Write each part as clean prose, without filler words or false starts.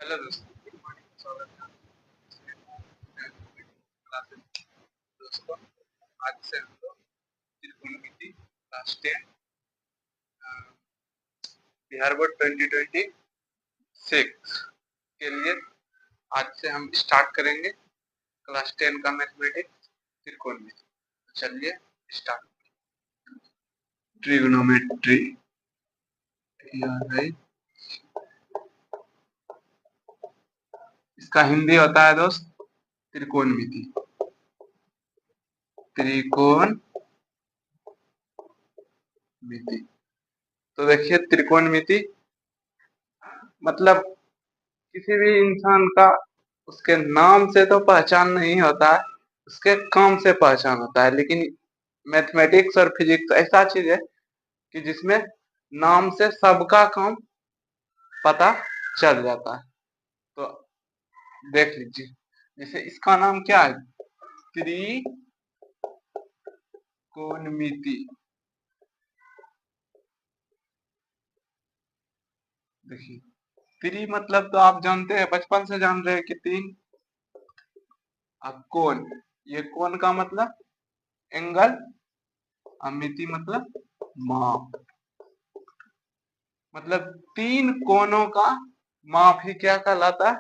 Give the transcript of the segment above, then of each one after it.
Hello दोस्तों, good morning. स्वागत है आपका क्लासेस। दोस्तों, आज से हम लोग त्रिकोणमिति क्लास 10 बिहार बोर्ड 2026 के लिए आज से हम स्टार्ट करेंगे क्लास 10 का मैथमेटिक्स त्रिकोणमिति। चलिए स्टार्ट। ट्रिग्नोमेट्री है, इसका हिंदी होता है दोस्त त्रिकोणमिति। त्रिकोणमिति तो देखिए, त्रिकोणमिति मतलब किसी भी इंसान का उसके नाम से तो पहचान नहीं होता है, उसके काम से पहचान होता है। लेकिन मैथमेटिक्स और फिजिक्स ऐसा चीज है कि जिसमें नाम से सबका काम पता चल जाता है। तो देख लीजिए, जैसे इसका नाम क्या है, त्रिकोणमिति। देखिए, त्रि मतलब तो आप जानते हैं, बचपन से जान रहे हैं कि तीन। अब कोण, ये कोण का मतलब एंगल, और मिति मतलब माप। मतलब तीन कोणों का माप ही क्या कहलाता है,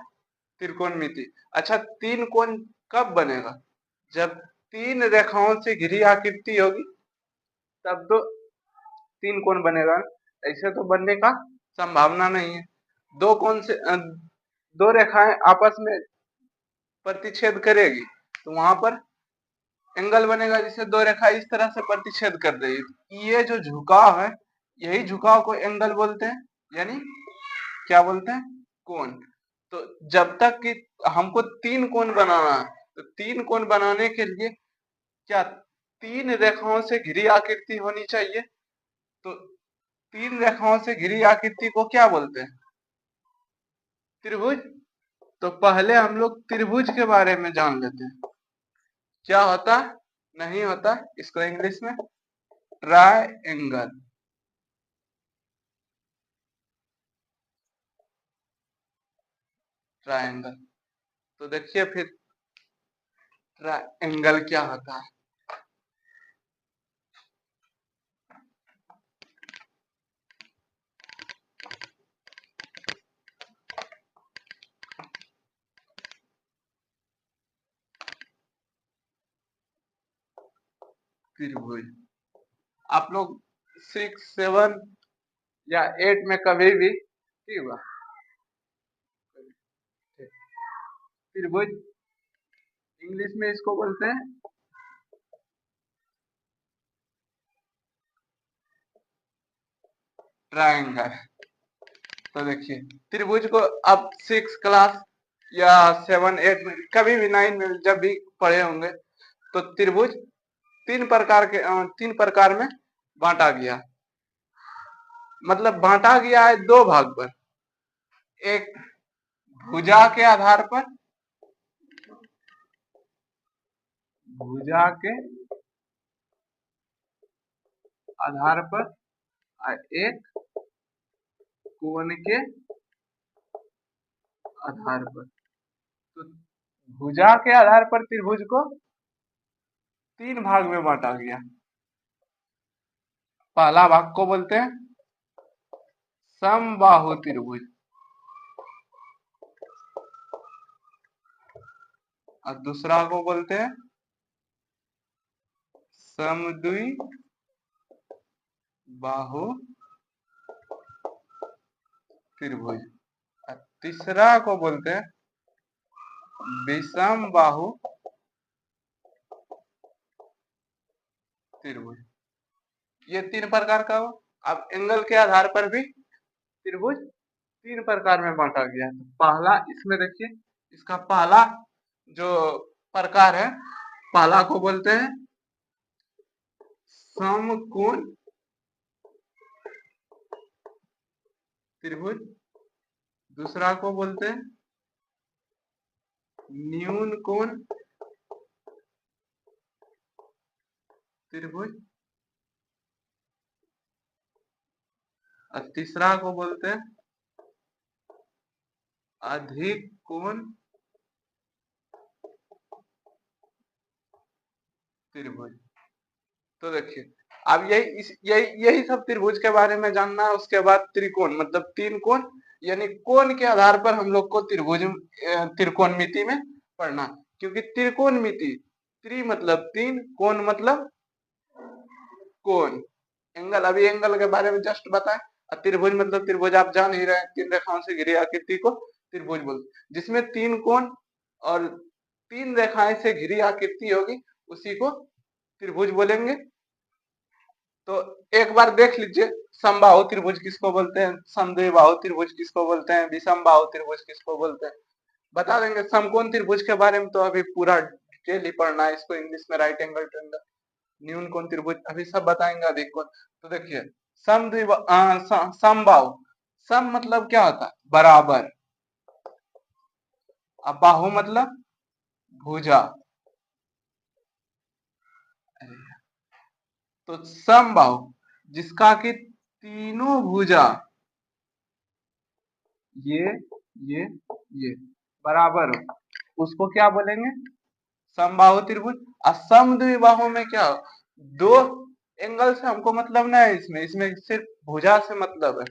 त्रिकोणमिति। अच्छा, तीन कोण कब बनेगा, जब तीन रेखाओं से घिरी आकृति होगी तब तो तीन कोण बनेगा। ऐसे तो बनने का संभावना नहीं है। दो कोण से दो रेखाएं आपस में प्रतिच्छेद करेगी तो वहां पर एंगल बनेगा, जिसे दो रेखा इस तरह से प्रतिच्छेद कर देगी। ये जो झुकाव है, यही झुकाव को एंगल बोलते हैं, यानी क्या बोलते हैं, कोण। तो जब तक कि हमको तीन कोण बनाना है, तो तीन कोण बनाने के लिए क्या तीन रेखाओं से घिरी आकृति होनी चाहिए। तो तीन रेखाओं से घिरी आकृति को क्या बोलते हैं, त्रिभुज। तो पहले हम लोग त्रिभुज के बारे में जान लेते हैं। क्या होता नहीं होता, इसको इंग्लिश में ट्रायंगल। ट्रायंगल तो देखिए फिर ट्रायंगल क्या होता है। त्रिभुज आप लोग 6, 7 या 8 में कभी भी ठीक हुआ त्रिभुज, इंग्लिश में इसको बोलते हैं ट्रायंगल। तो देखिए, त्रिभुज को आप 6 क्लास या 7, 8 में, कभी भी 9 में जब भी पढ़े होंगे, तो त्रिभुज तीन प्रकार में बांटा गया। मतलब बांटा गया है दो भाग पर, एक भुजा के आधार पर, भुजा के आधार पर, और एक कोण के आधार पर। तो भुजा के आधार पर त्रिभुज को तीन भाग में बांटा गया। पहला भाग को बोलते हैं समबाहु त्रिभुज, और दूसरा को बोलते हैं समद्वि बाहु त्रिभुज, और तीसरा को बोलते हैं विषम बाहु त्रिभुज। ये तीन प्रकार का हो। अब एंगल के आधार पर भी त्रिभुज तीन प्रकार में बांटा गया है। तो पहला, इसमें देखिए, इसका पहला जो प्रकार है, पहला को बोलते हैं समकोण त्रिभुज, दूसरा को बोलते हैं न्यून कोण त्रिभुज, और तीसरा को बोलते हैं अधिक कोण त्रिभुज। तो देखिए, अब यही सब त्रिभुज के बारे में जानना है। उसके बाद त्रिकोण मतलब तीन कोण, यानी कोण के आधार पर हम लोग को त्रिकोणमिति में पढ़ना, क्योंकि त्रिकोणमिति, त्रि मतलब तीन, कोण मतलब कोण, एंगल, अभी एंगल के बारे में जस्ट बताएं। और त्रिभुज मतलब त्रिभुज आप जान ही रहे हैं, तीन रेखाओं से घिरी आकृति को त्रिभुज बोलते, जिसमें तीन कोण और तीन रेखाएं से घिरी आकृति होगी उसी को त्रिभुज बोलेंगे। तो एक बार देख लीजिए, समबाहु त्रिभुज किसको बोलते हैं, समद्विबाहु त्रिभुज किसको बोलते हैं, विषमबाहु त्रिभुज किसको बोलते हैं, बता देंगे। समकोण त्रिभुज के बारे में तो अभी पूरा डिटेल ही पढ़ना है, इसको इंग्लिश में राइट एंगल ट्रायंगल, न्यून कोण त्रिभुज, अभी सब बताएंगे अधिक कोण। तो देखिए, समबाहु, सम मतलब क्या होता है, बराबर, अब बाहु मतलब भुजा। तो समबाहु जिसका कि तीनों भुजा ये बराबर हो, उसको क्या बोलेंगे, समबाहु त्रिभुज। और समद्विबाहु में क्या हो, दो एंगल से हमको मतलब नहीं है, इसमें सिर्फ भुजा से मतलब है।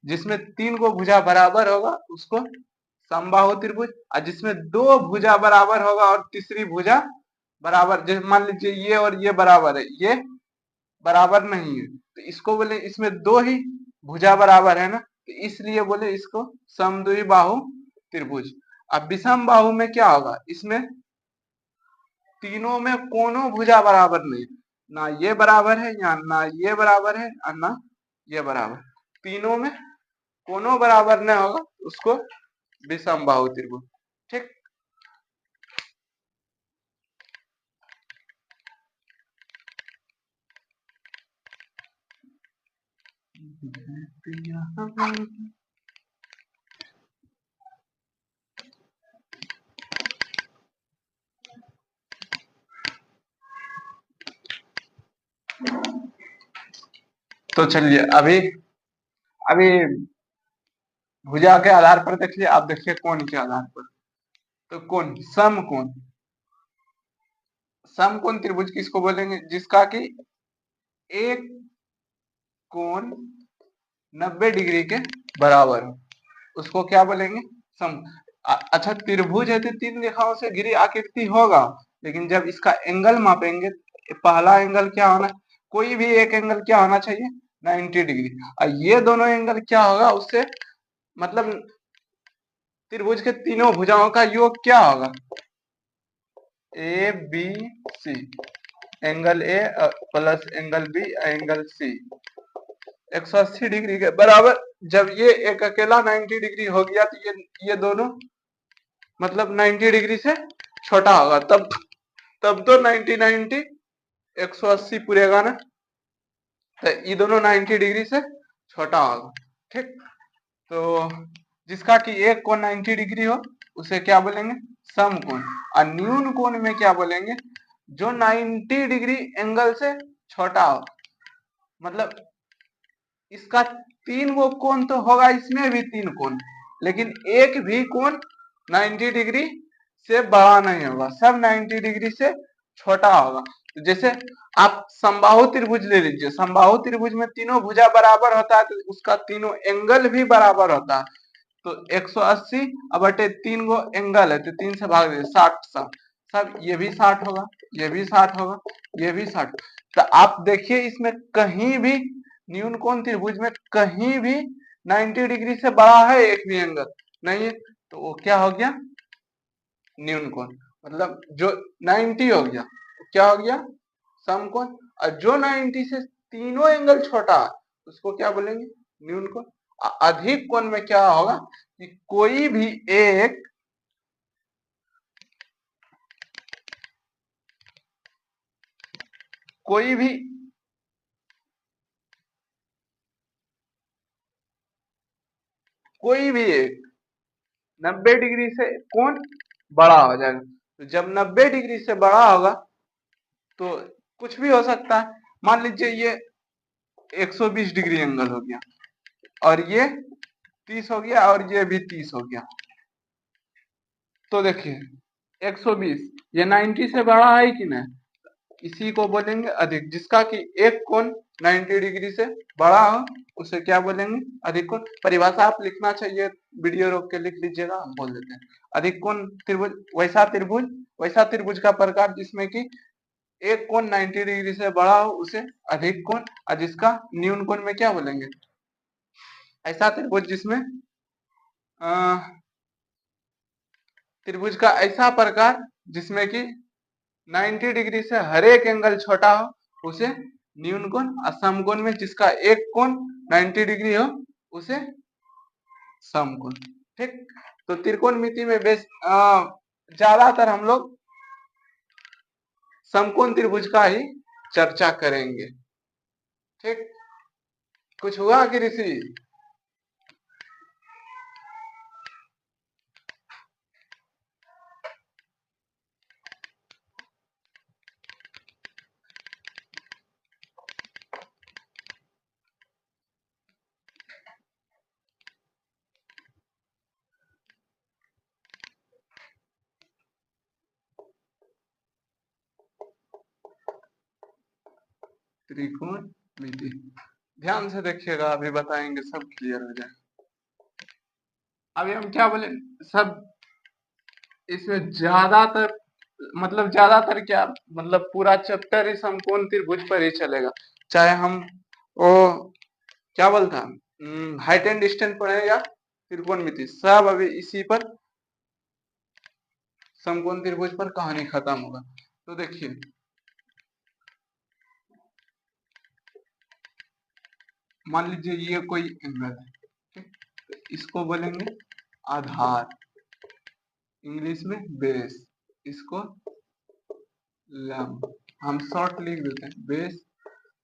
जिसमें तीन को भुजा बराबर होगा उसको समबाहु त्रिभुज, और जिसमें दो भुजा बराबर होगा और तीसरी भुजा बराबर, जैसे मान लीजिए ये और ये बराबर है, ये बराबर नहीं है, तो इसको बोले, इसमें दो ही भुजा बराबर है ना, तो इसलिए बोले इसको समद्विबाहु त्रिभुज। अब विषम बाहु में क्या होगा, इसमें तीनों में कोनो भुजा बराबर नहीं, ना ये बराबर है या ना ये बराबर है और ना ये बराबर, तीनों में कोनो बराबर न होगा, उसको विषम बाहु त्रिभुज। ठीक, तो चलिए अभी अभी भुजा के आधार पर देखिए, आप देखिए कोण के आधार पर। तो कोण, समकोण, समकोण त्रिभुज किसको बोलेंगे, जिसका कि एक कोण 90 डिग्री के बराबर हो, उसको क्या बोलेंगे, सम। अच्छा, त्रिभुज है तो तीन रेखाओं से घिरी आकृति होगा, लेकिन जब इसका एंगल मापेंगे, पहला एंगल क्या होना, कोई भी एक एंगल क्या होना चाहिए, 90 डिग्री। और ये दोनों एंगल क्या होगा, उससे मतलब त्रिभुज के तीनों भुजाओं का योग क्या होगा, A B C, angle A plus angle B angle C 180 degree के बराबर। जब ये एक अकेला 90 डिग्री हो गया, तो ये दोनों मतलब 90 डिग्री से छोटा होगा, तब तो 90 90 180 पूरेगा ना, तो ये दोनों 90 डिग्री से छोटा होगा। ठीक, तो जिसका कि एक कोण 90 डिग्री हो उसे क्या बोलेंगे, समकोण। और न्यून कोण में क्या बोलेंगे, जो 90 डिग्री एंगल से छोटा हो, मतलब इसका तीन वो कोण तो होगा, इसमें भी तीन कोण, लेकिन एक भी कोण 90 डिग्री से बड़ा नहीं होगा, सब 90 डिग्री से छोटा होगा। तो जैसे आप समबाहु त्रिभुज ले लीजिए, समबाहु त्रिभुज में तीनों भुजा बराबर होता है, तो उसका तीनों एंगल भी बराबर होता है। तो 180 अब बटे तीन गो एंगल है, तो तीन से भाग दे, 60 सब सब, ये भी 60 होगा, ये भी 60 होगा, ये भी 60। तो आप देखिए, इसमें कहीं भी न्यून कोण त्रिभुज में कहीं भी 90 डिग्री से बड़ा है एक भी एंगल नहीं है, तो वो क्या हो गया, न्यून कोण। मतलब जो 90 हो गया, क्या हो गया, समकोण। और जो 90 से तीनों एंगल छोटा है, उसको क्या बोलेंगे, न्यून कोण। अधिक कोण में क्या होगा कि कोई भी एक 90 डिग्री से कोण बड़ा हो जाएगा। तो जब 90 डिग्री से बड़ा होगा तो कुछ भी हो सकता है, मान लीजिए ये 120 डिग्री एंगल हो गया, और ये 30 हो गया, और ये भी 30 हो गया, तो देखिए 120 ये 90 से बड़ा है कि नहीं, इसी को बोलेंगे अधिक। जिसका कि एक कोण 90 डिग्री से बड़ा हो उसे क्या बोलेंगे, अधिक कोण। परिभाषा आप लिखना चाहिए, वीडियो रोक के लिख लीजिएगा, हम बोल देते हैं। अधिक कोण त्रिभुज वैसा त्रिभुज का प्रकार जिसमें कि एक कोण 90 डिग्री से बड़ा हो उसे अधिक कोण, और जिसका न्यून कोण में क्या बोलेंगे, ऐसा त्रिभुज जिसमें त्रिभुज का ऐसा प्रकार जिसमें कि 90 डिग्री से हर एक एंगल छोटा हो उसे न्यून कोण, और समकोण में जिसका एक कोण 90 डिग्री हो उसे समकोण। ठीक, तो त्रिकोणमिति में ज्यादातर हम लोग समकोण त्रिभुज का ही चर्चा करेंगे। ठीक, कुछ हुआ कि ऋषि? त्रिकोणमिति ध्यान से देखिएगा, अभी बताएंगे, सब क्लियर हो जाए। अभी हम क्या बोले, सब इसमें ज्यादातर क्या मतलब पूरा चैप्टर ही समकोण त्रिभुज पर ही चलेगा। चाहे हम वो क्या बोलता हाइट एंड डिस्टेंस पढ़े या त्रिकोणमिति, सब अभी इसी पर समकोण त्रिभुज पर कहानी खत्म होगा। तो देखिए मान लीजिए ये कोई एंगल है, ठीक? तो इसको बोलेंगे आधार, इंग्लिश में बेस, इसको लंब, हम शॉर्ट लिख देते हैं बेस,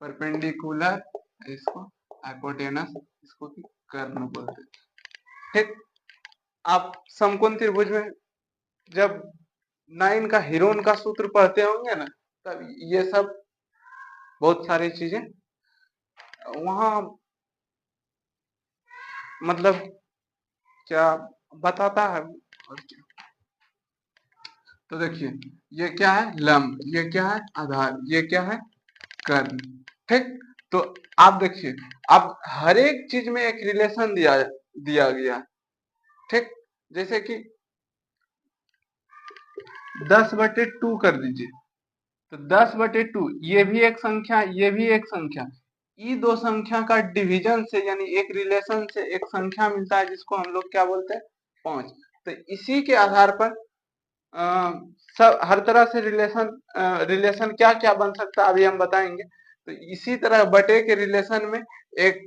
परपेंडिकुलर, इसको हाइपोटेनस, इसको भी कर्ण बोलते हैं। ठीक, आप समकोण त्रिभुज में जब 9 का हीरोन का सूत्र पढ़ते होंगे ना, तब ये सब बहुत सारी चीजें वहां मतलब क्या बताता है। और क्या, तो देखिए ये क्या है लंब, ये क्या है आधार, ये क्या है कर्ण। ठीक, तो आप देखिए अब हर एक चीज में एक रिलेशन दिया गया। ठीक, जैसे कि 10/2 कर दीजिए, तो 10/2 ये भी एक संख्या, ये भी एक संख्या, ये दो संख्या का डिवीजन से यानी एक रिलेशन से एक संख्या मिलता है जिसको हम लोग क्या बोलते हैं 5। तो इसी के आधार पर सब हर तरह से रिलेशन क्या क्या बन सकता है अभी हम बताएंगे। तो इसी तरह बटे के रिलेशन में एक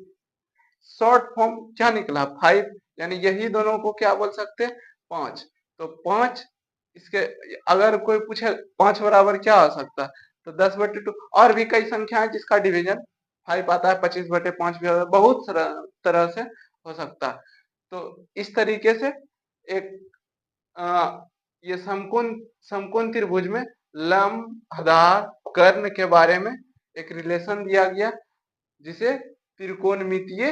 शॉर्ट फॉर्म क्या निकला 5, यानी यही दोनों को क्या बोल सकते हैं 5। तो 5 इसके, अगर कोई पूछे 5 बराबर क्या हो सकता है, तो 10/2 और भी कई संख्या है जिसका डिवीजन 5 आता है, 25/5 भी होता है, बहुत तरह से हो सकता है। तो इस तरीके से एक ये समकोण त्रिभुज में लंब, आधार, कर्ण के बारे में एक रिलेशन दिया गया जिसे त्रिकोणमितीय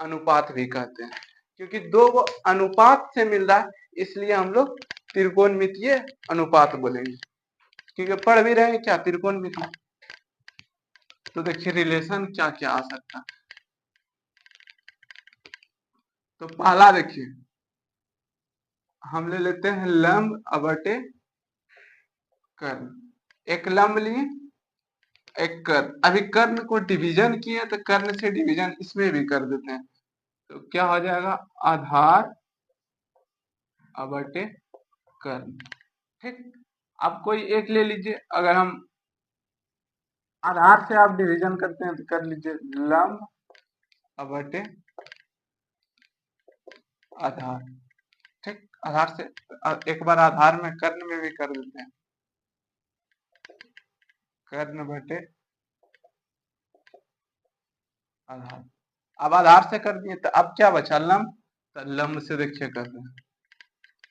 अनुपात भी कहते हैं। क्योंकि दो वो अनुपात से मिल रहा है इसलिए हम लोग त्रिकोणमितीय अनुपात बोलेंगे। क्योंकि पढ़ भी रहे हैं क्या त्रिकोणमिति। तो देखिए रिलेशन क्या क्या आ सकता है। तो पहला देखिए हम ले लेते हैं लंब बटे कर्ण। एक लंब लिए, एक कर्ण। अभी कर्ण को डिवीजन किए तो कर्ण से डिवीजन इसमें भी कर देते हैं, तो क्या हो जाएगा आधार बटे कर्ण। ठीक, अब कोई एक ले लीजिए, अगर हम आधार से आप डिवीजन करते हैं तो कर लीजिए लंब बटे आधार। ठीक, आधार से एक बार आधार में कर्ण में भी कर देते हैं, कर्ण बटे आधार। अब आधार से कर दिए तो अब क्या बचा लंब, तो लंब से देखिए कर रहे हैं,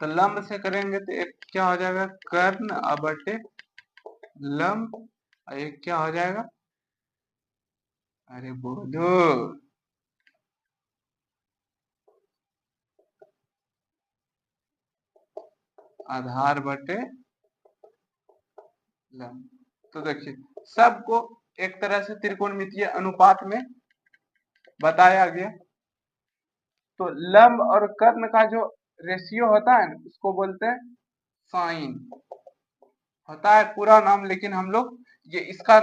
तो लंब से करेंगे तो एक क्या हो जाएगा कर्ण बटे लंब, और एक क्या हो जाएगा, अरे बोलो, आधार बटे लंब। तो देखिए सबको एक तरह से त्रिकोणमितीय अनुपात में बताया गया। तो लंब और कर्ण का जो रेशियो होता है ना उसको बोलते हैं साइन, होता है पूरा नाम, लेकिन हम लोग ये इसका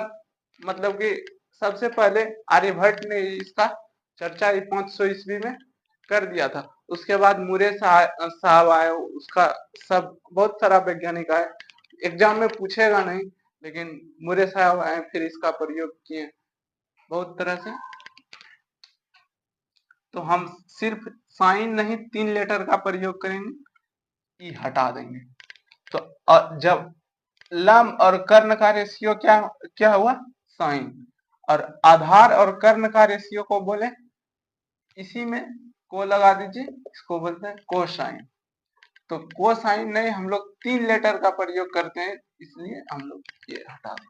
मतलब कि सबसे पहले आर्यभट्ट ने इसका चर्चा 500 ईस्वी में कर दिया था। उसके बाद मुरे साहब आए, उसका सब बहुत सारा वैज्ञानिक आए, एग्जाम में पूछेगा नहीं, लेकिन मुरे साहब आए फिर इसका प्रयोग किए बहुत तरह से। तो हम सिर्फ साइन नहीं 3 लेटर का प्रयोग करेंगे, ई हटा देंगे। तो जब लंब और कर्ण का रेशियो क्या क्या हुआ साइन, और आधार और कर्ण का रेशियो को बोले इसी में को लगा दीजिए, इसको बोलते हैं कोसाइन। तो कोसाइन नहीं हम लोग 3 लेटर का प्रयोग करते हैं, इसलिए हम लोग ये हटा दें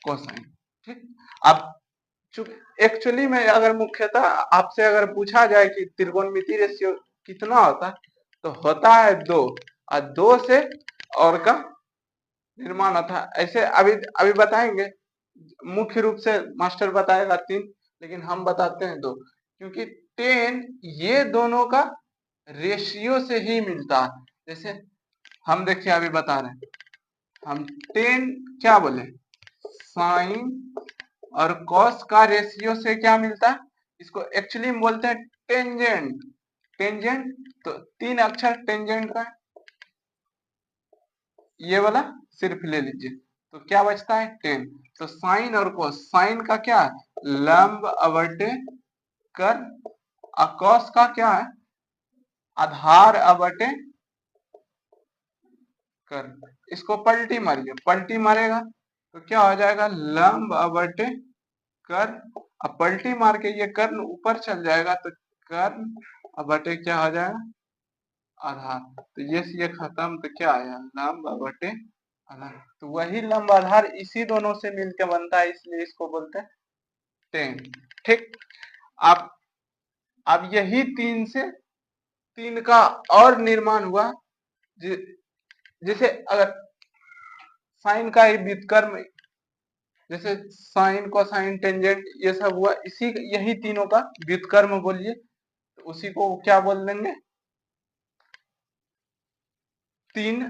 कोसाइन। ठीक। अब एक्चुअली में अगर मुख्यतः आपसे अगर पूछा जाए कि त्रिकोणमितीय रेशियो कितना होता है, तो होता है 2, और 2 से और का निर्माण होता है। ऐसे अभी अभी बताएंगे, मुख्य रूप से मास्टर बताएगा 3, लेकिन हम बताते हैं 2, क्योंकि 10 ये दोनों का रेशियो से ही मिलता है। जैसे हम देखिए अभी बता रहे हैं, हम 10 क्या बोले साइन और कॉस का रेशियो से क्या मिलता है, इसको एक्चुअली में बोलते हैं टेंजेंट। टेंजेंट तो 3 अक्षर टेंजेंट का ये वाला सिर्फ ले लीजिए, तो क्या बचता है 10। तो साइन और कॉस, साइन का क्या है लंब अवटे कर, और कॉस का क्या है आधार अवटे कर। इसको पलटी मारिए, पलटी मारेगा तो क्या हो जाएगा लंब अवटे कर, अब पलटी मार के ये कर्ण ऊपर चल जाएगा तो कर्ण अवटे क्या हो जाएगा आधार। तो ये खत्म, तो क्या आया लंब अवटे आधार। तो वही लंब आधार इसी दोनों से मिलकर बनता है, इसलिए इसको बोलते हैं 10। ठीक। अब यही 3 से 3 का और निर्माण हुआ, जैसे अगर साइन का ही व्युत्क्रम, जैसे साइन कोसाइन टेंजेंट ये सब हुआ, इसी यही तीनों का व्युत्क्रम बोलिए, तो उसी को क्या बोल देंगे 3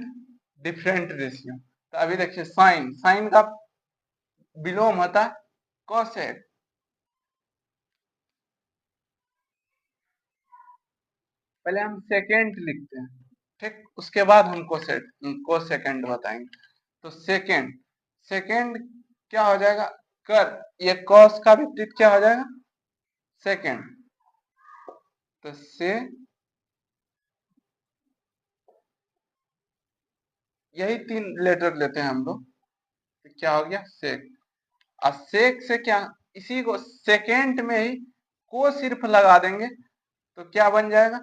डिफरेंट रेशियो। तो अभी देखिए साइन, साइन का विलोम होता है कोसेक। पहले हम सेकेंड लिखते हैं, ठीक, उसके बाद हम कोसेकेंड बताएंगे। तो सेकेंड, सेकेंड क्या हो जाएगा कर, ये कॉस का विपरीत क्या हो जाएगा सेकेंड। तो से यही 3 लेटर लेते हैं हम लोग, तो क्या हो गया सेक। और सेक से क्या, इसी को सेकेंड में ही को सिर्फ लगा देंगे तो क्या बन जाएगा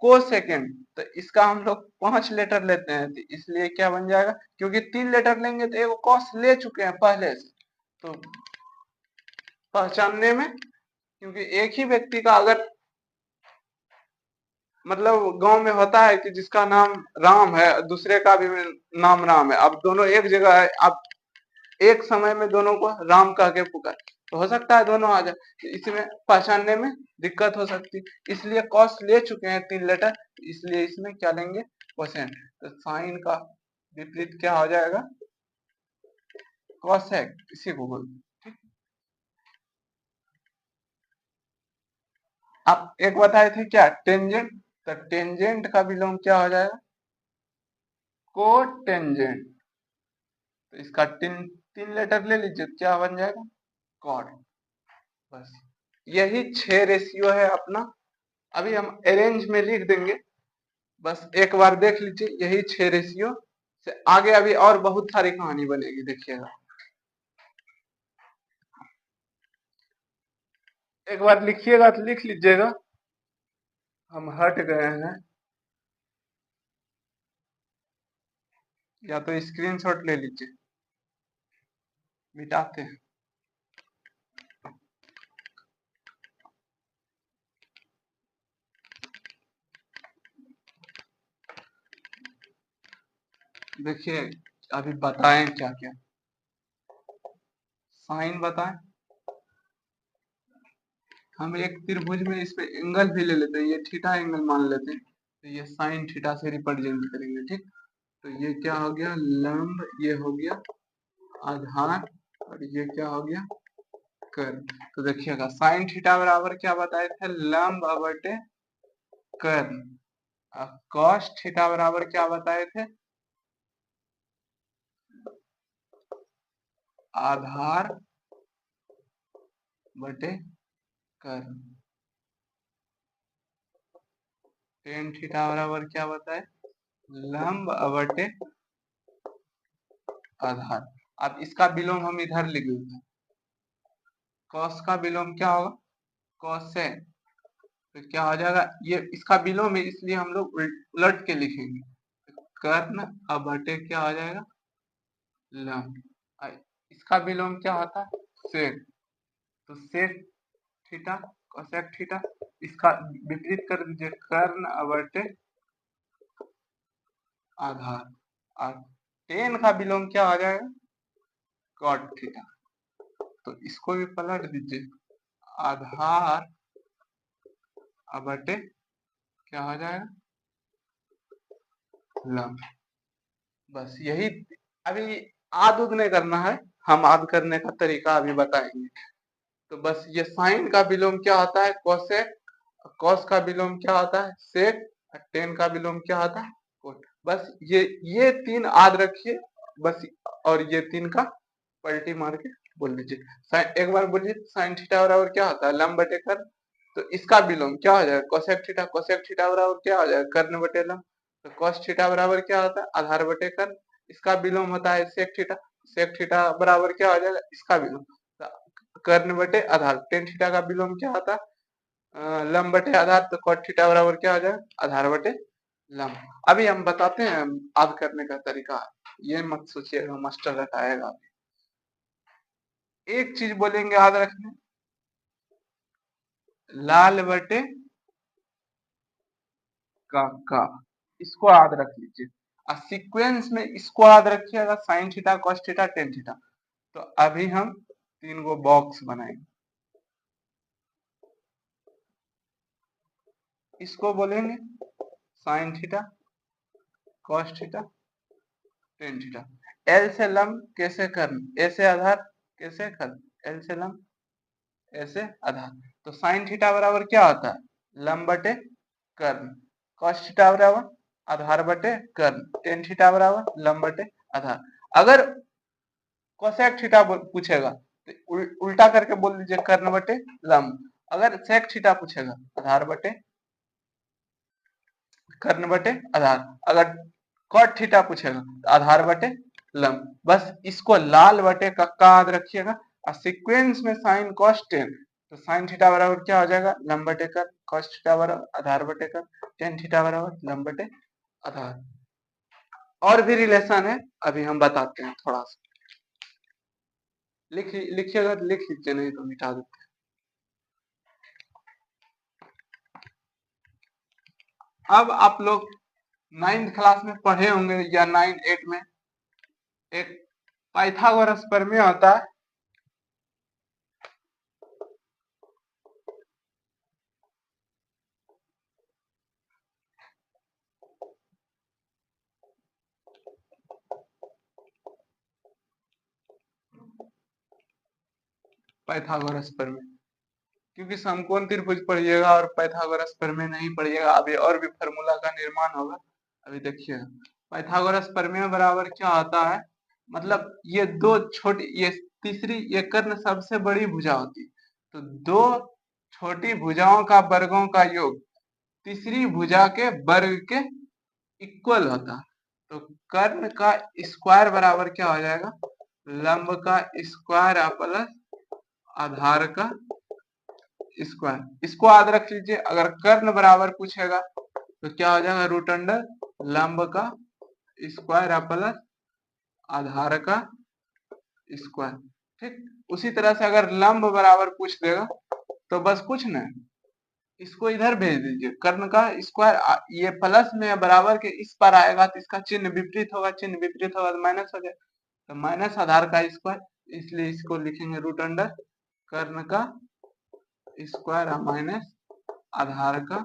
को सेकेंड। तो इसका हम लोग 5 लेटर लेते हैं, तो इसलिए क्या बन जाएगा, क्योंकि 3 लेटर लेंगे तो एक कॉस ले चुके हैं पहले से, तो पहचानने में, क्योंकि एक ही व्यक्ति का अगर मतलब गांव में होता है कि जिसका नाम राम है दूसरे का भी नाम राम है, अब दोनों एक जगह है, अब एक समय में दोनों को राम कह के पुकार, तो हो सकता है दोनों आ जाए, तो इसमें पहचानने में दिक्कत हो सकती, इसलिए कॉस ले चुके हैं 3 लेटर, इसलिए इसमें क्या लेंगे कोसेंट। तो साइन का विपरीत क्या हो जाएगा कोसेक, इसी को बोलते। आप एक बताए थे क्या टेंजेंट, तो टेंजेंट का विलोम क्या हो जाएगा को टेंजेंट। तो इसका 3 लेटर ले लीजिए, क्या बन जाएगा कॉट। बस यही 6 रेशियो है अपना, अभी हम अरेंज में लिख देंगे, बस एक बार देख लीजिए यही 6 रेशियो से आगे अभी और बहुत सारी कहानी बनेगी, देखिएगा एक बार लिखिएगा तो लिख लीजिएगा, हम हट गए हैं, या तो स्क्रीनशॉट ले लीजिए, मिटाते हैं। देखिए अभी बताएं क्या क्या। साइन बताएं। हम एक त्रिभुज में इस पे एंगल भी ले लेते हैं, ये थीटा एंगल मान लेते हैं, तो ये साइन थीटा से रिप्रेजेंट करेंगे। ठीक, तो ये क्या हो गया, लंब, ये हो गया आधार, और ये क्या हो गया, कर्ण। तो देखिएगा साइन थीटा बराबर क्या बताए थे, लंब बटे कर्ण। अब कॉस थीटा बराबर क्या बताए थे, आधार बटे कर्ण। टेन थीटा बराबर क्या बताए, लंब बटे आधार। अब इसका विलोम हम इधर लिख देते हैं, कॉस का विलोम क्या होगा, कॉसेक। तो क्या हो जाएगा, ये इसका विलोम है इसलिए हम लोग उलट के लिखेंगे, कर्ण बटे क्या हो जाएगा, लंब। इसका विलोम क्या होता है, सेक। तो सेक थीटा कोसेक थीटा, इसका विपरीत कर दीजिए, कर्ण बटे आधार। और टेन का विलोम क्या हो जाएगा, कॉट थीटा। तो इसको भी पलट दीजिए, आधार बटे क्या हो जाएगा, लंब। बस यही। अभी आद उद नहीं करना है, हम आद करने का तरीका अभी बताएंगे। तो बस ये साइन का विलोम क्या होता है, कोसेक। कॉस का विलोम क्या होता है, सेक। टेन का विलोम क्या होता है, कोट। बस ये तीन याद रखिए बस। और ये तीन का पलटी मार के बोल दीजिए। एक बार बोलिए, साइन थीटा बराबर क्या होता है, लंब बटे कर्ण। तो इसका विलोम क्या हो जाएगा, कोसेक थीटा। कोसेक थीटा बराबर क्या हो जाएगा, कर्ण बटे लंब। तो कॉस थीटा बराबर क्या होता है, आधार बटे कर्ण। इसका विलोम होता है सेक थीटा। सेक थीटा बराबर क्या हो जाएगा, इसका विलोम कर्ण बटे आधार। टेन थीटा का विलोम क्या होता है, लंब बटे आधार। तो कॉट थीटा बराबर क्या हो जाएगा, आधार बटे लंब। अभी हम बताते हैं याद करने का तरीका, ये मत सोचिएगा मास्टर रटाएगा। एक चीज बोलेंगे याद रखने, लाल बटे का, इसको याद रख लीजिए। और सीक्वेंस में इसको याद रखिएगा, sine theta cos theta tan theta. तो अभी हम तीन गो बॉक्स बनाएंगे, इसको बोलेंगे sine theta cos theta tan theta. L से लंब कैसे कर्ण, ए से आधार कैसे कर्ण, एल से लंब ऐसे आधार। तो साइन थीटा बराबर क्या होता है, लंब बटे कर्ण। कॉस थीटा बराबर आधार बटे कर्ण। टेन थीटा बराबर लंब बटे आधार। अगर कोसेक थीटा पूछेगा तो उल्टा करके बोल दीजिए, कर्ण बटे लंब। अगर सेक थीटा पूछेगा, आधार बटे कर्ण बटे आधार। अगर कॉट थीटा पूछेगा तो आधार बटे लंब। बस इसको लाल बटे का याद रखिएगा। और सीक्वेंस में साइन कॉस टेन, तो साइन थीटा बराबर क्या हो जाएगा, लंब बटे कर्ण। कॉस थीटा बराबर आधार बटे कर्ण। टेन थीटा बराबर लंब बटे आधार। और भी रिलेशन है, अभी हम बताते हैं थोड़ा सा। लिखिएगा, लिख लीजिए, नहीं तो मिटा देते। अब आप लोग नाइन्थ क्लास में पढ़े होंगे या 9 8 में, एक पाइथागोरस प्रमेय होता है। पाइथागोरस प्रमेय, क्योंकि समकोण त्रिभुज पढ़िएगा और पाइथागोरस प्रमेय नहीं पढ़िएगा, अभी और भी फार्मूला का निर्माण होगा। अभी देखिएगा, पाइथागोरस प्रमेय बराबर क्या होता है, मतलब ये दो छोटी, ये तीसरी, ये कर्ण सबसे बड़ी भुजा होती है। तो दो छोटी भुजाओं का वर्गों का योग तीसरी भुजा के वर्ग के इक्वल होता है। तो कर्ण का स्क्वायर बराबर क्या हो जाएगा, लंब का स्क्वायर प्लस आधार का स्क्वायर। इसको याद रख लीजिए, अगर कर्ण बराबर पूछेगा तो क्या हो जाएगा, रूट अंडर लंब का स्क्वायर प्लस आधार का स्क्वायर। ठीक, उसी तरह से अगर लंब बराबर पूछ देगा तो बस कुछ नहीं, इसको इधर भेज दीजिए, कर्ण का स्क्वायर ये प्लस में बराबर के इस पर आएगा तो इसका चिन्ह विपरीत होगा, चिन्ह विपरीत होगा तो माइनस हो जाएगा, तो माइनस आधार का स्क्वायर, इसलिए इसको लिखेंगे रूट अंडर कर्ण का स्क्वायर माइनस आधार का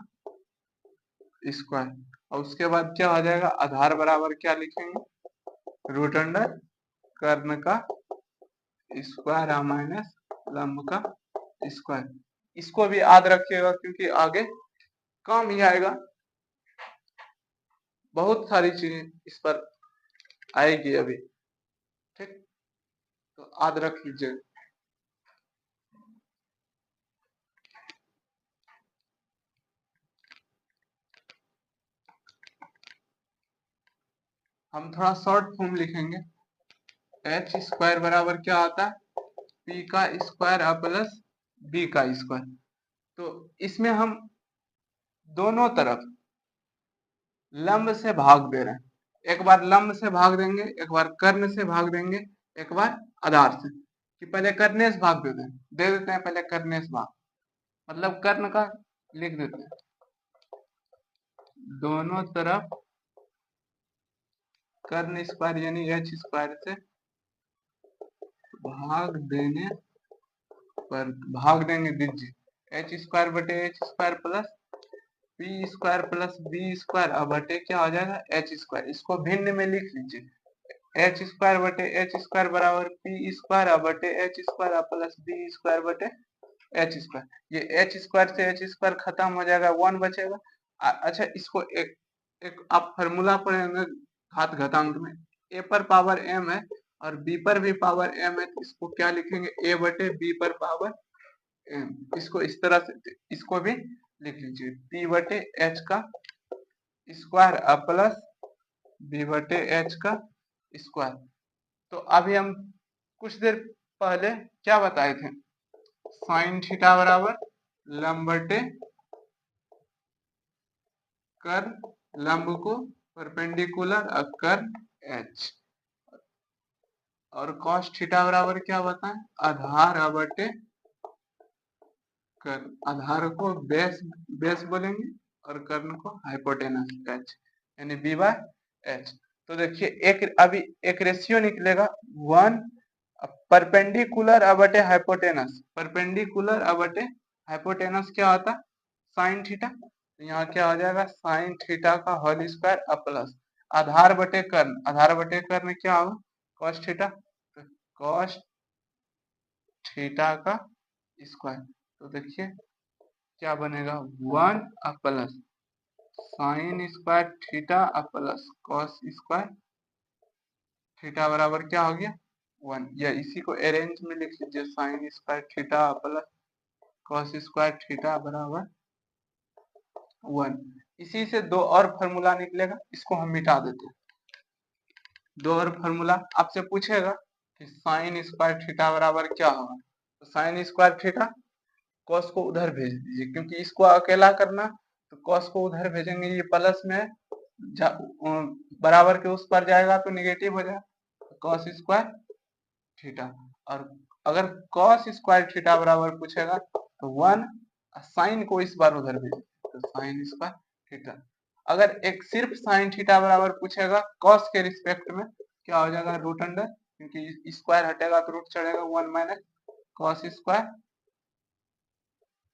स्क्वायर। और उसके बाद क्या हो जाएगा, आधार बराबर क्या लिखेंगे, रूट अंडर कर्ण का स्क्वायर माइनस लंब का स्क्वायर। इसको भी याद रखिएगा क्योंकि आगे काम ही आएगा, बहुत सारी चीजें इस पर आएगी अभी। ठीक, तो याद रख लीजिए। हम थोड़ा शॉर्ट फॉर्म लिखेंगे, एच स्क्वायर बराबर क्या आता है, पी का स्क्वायर प्लस बी का स्क्वायर। तो इसमें हम दोनों तरफ लंब से भाग दे रहे हैं, एक बार लंब से भाग देंगे, एक बार कर्ण से भाग देंगे, एक बार आधार से। कि पहले कर्ण से भाग दे देते हैं पहले कर्ण से भाग, मतलब कर्ण का लिख देते हैं, दोनों तरफ कर्ण स्क्वायर यानी एच स्क्वायर से भाग देने पर भाग देंगे दीजिए, एच स्क्वायर बटे H square plus P square plus B square अब बटे क्या हो जाएगा एच स्क्वायर। इसको भिन्न में लिख लीजिए, एच स्क्वायर बटे एच स्क्वायर बराबर पी स्क्वायर बटे H square plus B square बटे एच स्क्वायर। ये एच स्क्वायर से एच स्क्वायर खत्म हो जाएगा, वन बचेगा। अच्छा इसको एक आप फॉर्मूला पढ़ेंगे घात घातांक में, ए पर पावर एम है और बी पर भी पावर एम है, तो इसको क्या लिखेंगे, ए बटे बी पर पावर एम। इसको इस तरह से इसको भी लिख लीजिए, पी बटे एच का स्क्वायर प्लस बी बटे एच का स्क्वायर। तो अभी हम कुछ देर पहले क्या बताए थे, साइन थीटा बराबर लंब बटे कर लंब को परपेंडिकुलर कर एच, और कॉस थीटा बराबर क्या बताएं, आधार बटे कर, आधार को बेस बेस बोलेंगे और कर्ण को हाइपोटेनस एच यानी बी बाय एच। तो देखिए एक अभी एक रेशियो निकलेगा, वन परपेंडिकुलर बटे हाइपोटेनस, परपेंडिकुलर बटे हाइपोटेनस क्या होता है साइन थीटा, तो यहाँ क्या हो जाएगा साइन थीटा का होल स्क्वायर प्लस आधार बटे कर्ण, आधार बटे कर्ण क्या होगा कॉस थीटा, तो कॉस थीटा का स्क्वायर। तो देखिए क्या बनेगा, one plus sine square theta plus cos square theta बराबर क्या हो गया वन, या इसी को अरेंज में लिख लीजिए, sine square theta plus cos square theta बराबर वन। इसी से दो और फॉर्मूला निकलेगा, इसको हम मिटा देते हैं। दो और फॉर्मूला आपसे पूछेगा कि साइन स्क्वायर थीटा बराबर क्या होगा, तो साइन स्क्वायर थीटा कॉस को उधर भेज दीजिए, क्योंकि इसको अकेला करना तो कॉस को उधर भेजेंगे, ये प्लस में बराबर के उस पर जाएगा तो निगेटिव हो जाएगा, कॉस स्क्वायर थीटा। और अगर कॉस स्क्वायर थीटा बराबर पूछेगा तो वन, साइन को इस बार उधर भेज तो साइन स्क्वायर थीटा। अगर एक सिर्फ साइन थीटा बराबर पूछेगा कॉस के रिस्पेक्ट में क्या हो जाएगा रूट अंडर, क्योंकि स्क्वायर हटेगा तो रूट चढ़ेगा, one minus cos square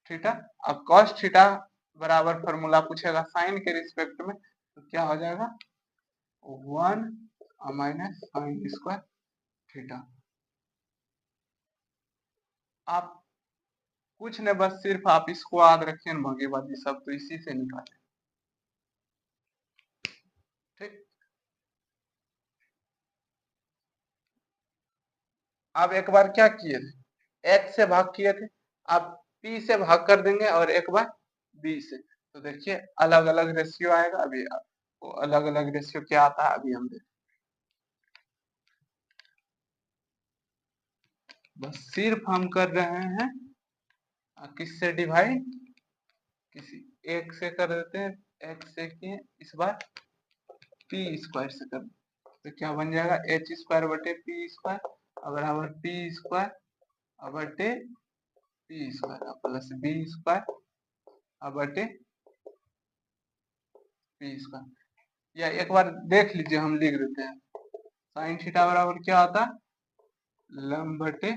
theta. अब कॉस थीटा बराबर फॉर्मूला पूछेगा साइन के रिस्पेक्ट में तो क्या हो जाएगा one minus sine square theta. आप कुछ नहीं, बस सिर्फ आप इसको याद रखिए, भगेबादी सब तो इसी से निकाले। ठीक, आप एक बार क्या किए थे, एच से भाग किए थे, आप पी से भाग कर देंगे और एक बार बी से, तो देखिए अलग अलग रेशियो आएगा। अभी आपको अलग अलग रेशियो क्या आता है अभी हम देखें, बस सिर्फ हम कर रहे हैं किससे डिवाइड, किसी एक से कर देते हैं, एक्स से किए, इस बार पी स्क्वायर से कर, तो क्या बन जाएगा एच स्क्वायर बटे पी स्क्वायर बराबर पी स्क्वायर बटे P square plus B square बटे पी इसका, या एक बार देख लीजिए, हम लिख देते हैं साइन थीटा बराबर क्या आता है, लंब बटे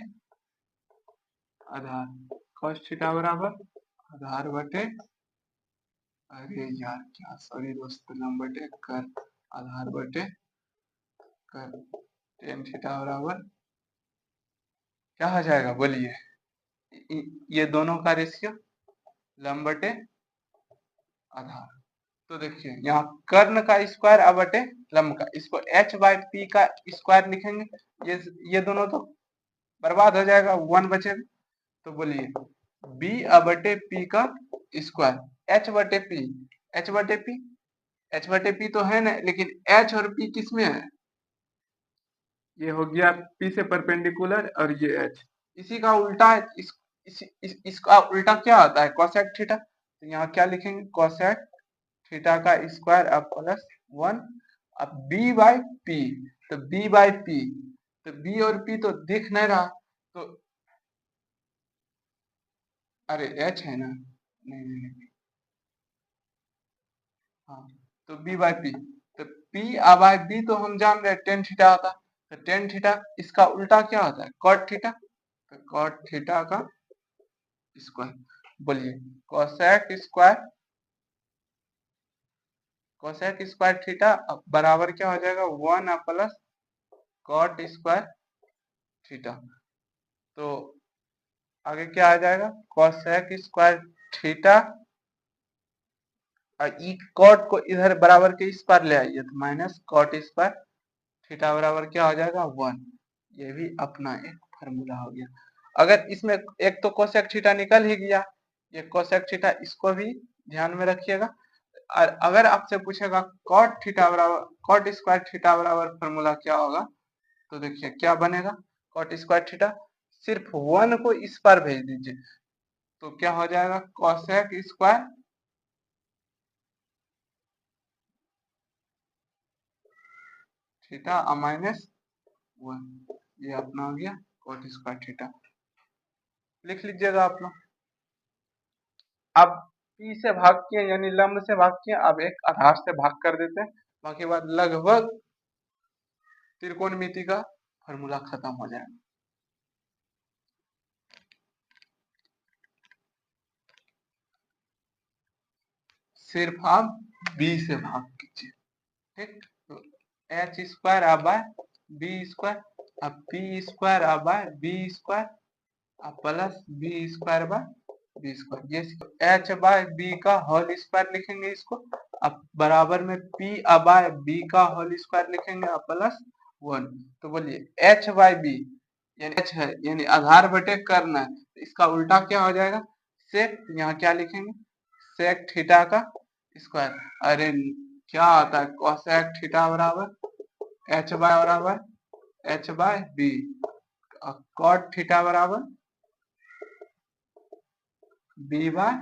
आधार, कॉस थीटा बराबर आधार बटे, अरे यार क्या, सॉरी दोस्त, लंब बटे कर आधार बटे कर, टेन थीटा बराबर क्या हो जाएगा बोलिए, ये दोनों का रेशियो लंब बटे आधार। तो देखिए यहाँ कर्ण का स्क्वायर अब बटे लंब का, इसको h बाई पी का स्क्वायर लिखेंगे, ये दोनों तो बर्बाद हो जाएगा, 1 बचेगा। तो बोलिए b बटे p का स्क्वायर, h बटे p, h बटे p, h बटे p तो है ना, लेकिन h और p किस में है, ये हो गया p से परपेंडिकुलर और ये h, इसी का उल्टा है, इसका उल्टा क्या आता है, कोसेक थीटा। तो यहाँ क्या लिखेंगे, कोसेक थीटा का स्क्वायर अब प्लस 1, अब b बाई पी, तो b बाई पी, तो b और p तो दिख नहीं रहा, तो अरे h है ना, नहीं नहीं नहीं, हाँ, तो b बाई पी, तो p बाई b तो हम जान रहे टेन थीटा आता, तो टेन थीटा इसका उल्टा क्या होता है, कॉट थीटा, तो कॉट थीटा का स्क्वायर, बोलिए cosec square, cosec square theta बराबर क्या हो जाएगा, 1 प्लस कॉट स्क्वायर थीटा। तो आगे क्या आ जाएगा, कोसेक स्क्वायर थीटा, और ई कॉट को इधर बराबर के इस पर ले आइए, तो माइनस कॉट स्क्वायर थीटा बराबर क्या हो जाएगा, 1। ये भी अपना एक फार्मूला हो गया। अगर इसमें एक तो कोसेक थीटा निकल ही गया, ये कोसेक थीटा, इसको भी ध्यान में रखिएगा। और अगर आपसे पूछेगा कॉट थीटा बराबर, कॉट स्क्वायर थीटा बराबर फार्मूला क्या होगा, तो देखिए क्या बनेगा, कॉट स्क्वायर थीटा, सिर्फ 1 को इस पर भेज दीजिए, तो क्या हो जाएगा, कोसेक स्क्वायर थीटा माइनस 1, ये अपना हो गया कॉट स्क्वायर थीटा, लिख लीजिएगा आप लोग। अब पी से भाग किए यानी लंब से भाग किए, अब एक आधार से भाग कर देते हैं, बाकी बाद लगभग त्रिकोणमिति का फॉर्मूला खत्म हो जाएगा। सिर्फ आप बी से भाग कीजिए, ठीक, तो एच स्क्वायर अब बाय बी स्क्वायर, अब पी स्क्वायर अब बाय बी स्क्वायर, अब plus B square by B square, ये एच बाय बी का होल स्क्वायर लिखेंगे इसको, अब बराबर में पी बाय बी का होल स्क्वायर लिखेंगे, अब प्लस 1। तो बोलिए एच बाय बी, यानी एच है यानी आधार बटे कर्ण है, तो इसका उल्टा क्या हो जाएगा, सेक, यहाँ क्या लिखेंगे, सेक थीटा का स्क्वायर, अरे क्या आता है, कोसेक थीटा बराबर H by B, cot theta बराबर बी बाय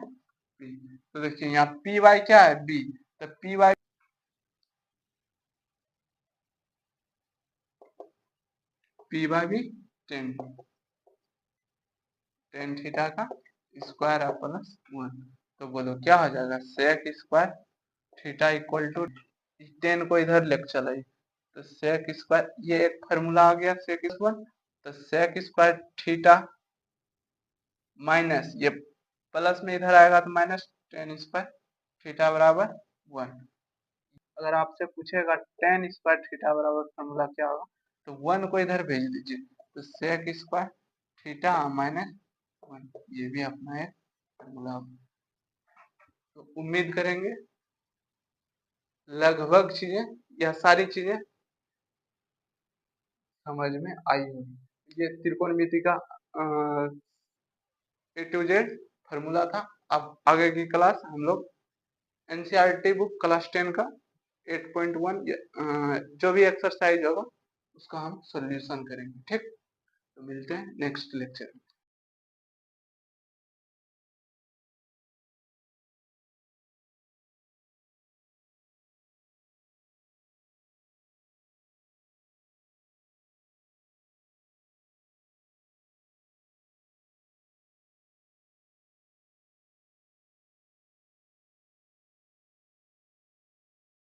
पी। तो देखिए यहाँ पी बाई क्या है, बी, तो P by B tan, tan theta का स्क्वायर प्लस 1। तो बोलो क्या हो जाएगा, sec square theta equal to, tan को इधर लेके चलाइए, तो सेक स्क्वायर, ये एक फार्मूला आ गया सेक स्क्वायर, तो सेक स्क्वायर थीटा माइनस ये प्लस में इधर आएगा तो माइनस टेन स्क्वायर थीटा बराबर 1। अगर आपसे पूछेगा टेन स्क्वायर थीटा बराबर फॉर्मूला क्या होगा, तो 1 को इधर भेज दीजिए, तो सेक स्क्वायर थीटा माइनस 1, ये भी अपना एक फॉर्मूला। तो उम्मीद करेंगे लगभग चीजें या सारी चीजें समझ में आई होगी। ये त्रिकोणमिति का ए टू जेड फॉर्मूला था। अब आगे की क्लास हम लोग एनसीईआरटी बुक क्लास 10 का 8.1 जो भी एक्सरसाइज होगा उसका हम सॉल्यूशन करेंगे, ठीक। तो मिलते हैं नेक्स्ट लेक्चर में।